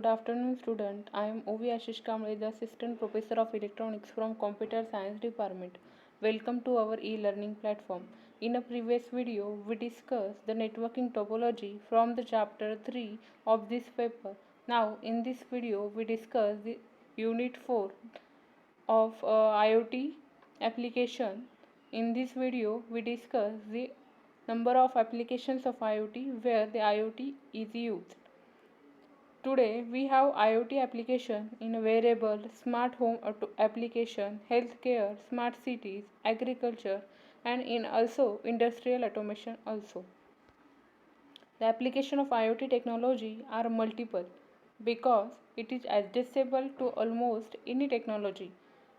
Good afternoon, student. I am Ovi Ashish Kamble, the Assistant Professor of Electronics from Computer Science Department. Welcome to our e-learning platform. In a previous video, we discussed the networking topology from the chapter 3 of this paper. Now, in this video, we discuss the Unit 4 of IoT application. In this video, we discuss the number of applications of IoT where the IoT is used. Today we have IoT application in wearable, smart home application, healthcare, smart cities, agriculture, and in also industrial automation also. The application of IoT technology are multiple because it is adjustable to almost any technology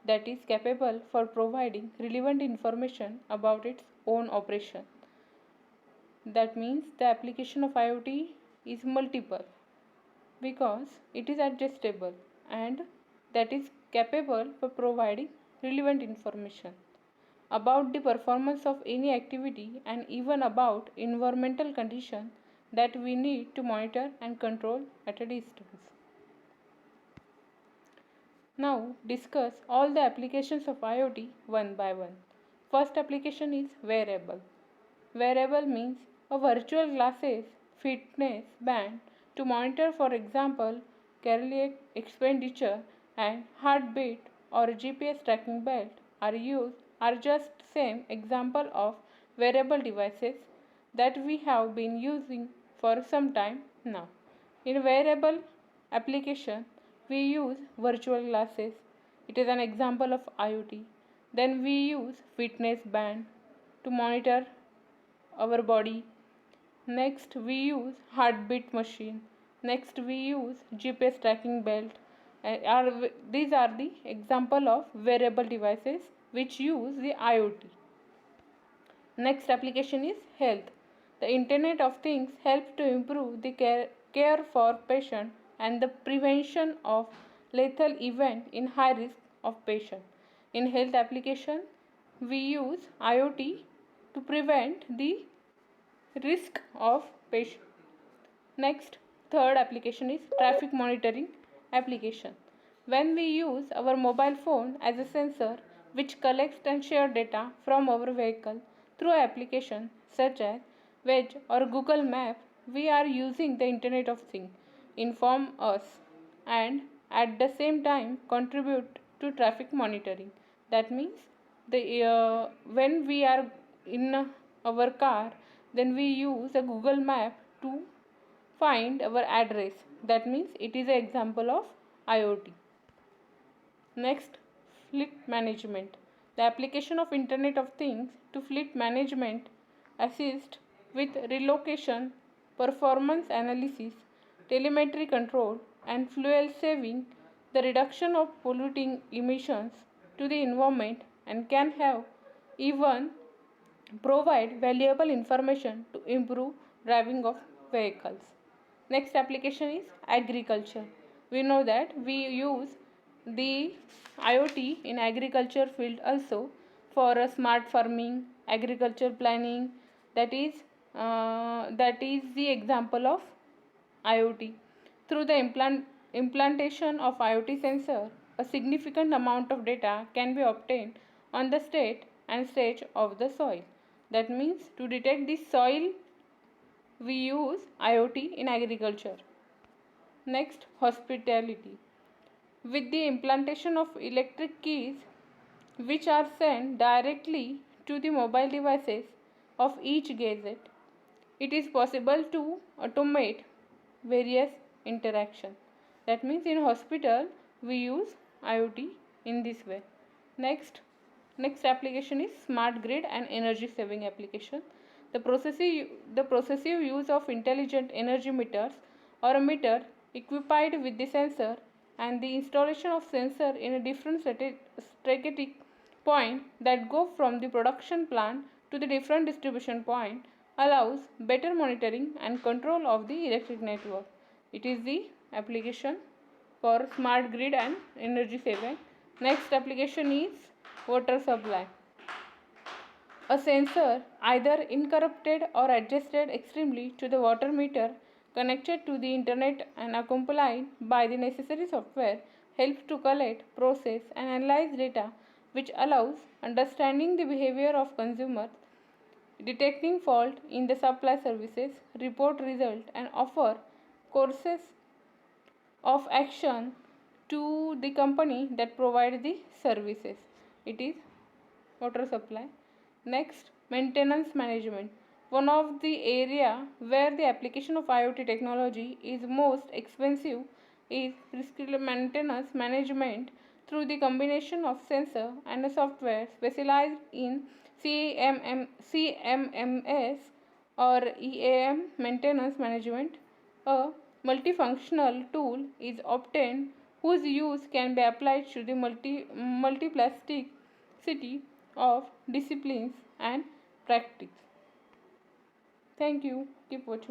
that is capable for providing relevant information about its own operation. That means the application of IoT is multiple because it is adjustable and that is capable for providing relevant information about the performance of any activity and even about environmental conditions that we need to monitor and control at a distance. Now discuss all the applications of IoT one by one. First application is wearable. Wearable means a virtual glasses fitness band to monitor, for example, calorie expenditure and heartbeat, or a GPS tracking belt are just same example of wearable devices that we have been using for some time now. In wearable application, we use virtual glasses. It is an example of IoT. Then we use fitness band to monitor our body. Next we use heartbeat machine. Next we use GPS tracking belt. These are the example of wearable devices which use the IoT. Next application is health. The Internet of Things help to improve the care for patient and the prevention of lethal event in high risk of patient. In health application, we use IoT to prevent the risk of patient. Next, third application is traffic monitoring application. When we use our mobile phone as a sensor which collects and shares data from our vehicle through applications such as Waze or Google Map, we are using the Internet of Things inform us and at the same time contribute to traffic monitoring. That means when we are in our car, then we use a Google Map to find our address. That means it is an example of IoT. Next, fleet management. The application of Internet of Things to fleet management assist with relocation, performance analysis, telemetry control, and fuel saving, the reduction of polluting emissions to the environment, and can have even provide valuable information to improve driving of vehicles. Next application is agriculture. We know that we use the IoT in agriculture field also for a smart farming, agriculture planning. That is the example of IoT. Through the implantation of IoT sensor, a significant amount of data can be obtained on the state and stage of the soil. That means to detect the soil, we use IoT in agriculture. Next, hospitality. With the implantation of electric keys, which are sent directly to the mobile devices of each gadget, it is possible to automate various interactions. That means in hospital we use IoT in this way. Next application is smart grid and energy saving application. The processive use of intelligent energy meters or a meter equipped with the sensor and the installation of sensor in a different strategic point that go from the production plant to the different distribution point allows better monitoring and control of the electric network. It is the application for smart grid and energy saving. Next application is water supply. A sensor, either incorrupted or adjusted extremely to the water meter, connected to the internet and accompanied by the necessary software helps to collect, process and analyze data which allows understanding the behavior of consumers, detecting fault in the supply services, report result and offer courses of action to the company that provide the services. It is water supply. Next, maintenance management. One of the area where the application of IoT technology is most expensive is prescriptive maintenance management through the combination of sensor and a software specialized in CMMS or EAM maintenance management. A multifunctional tool is obtained whose use can be applied to the multiplicity of disciplines and practice. Thank you. Keep watching.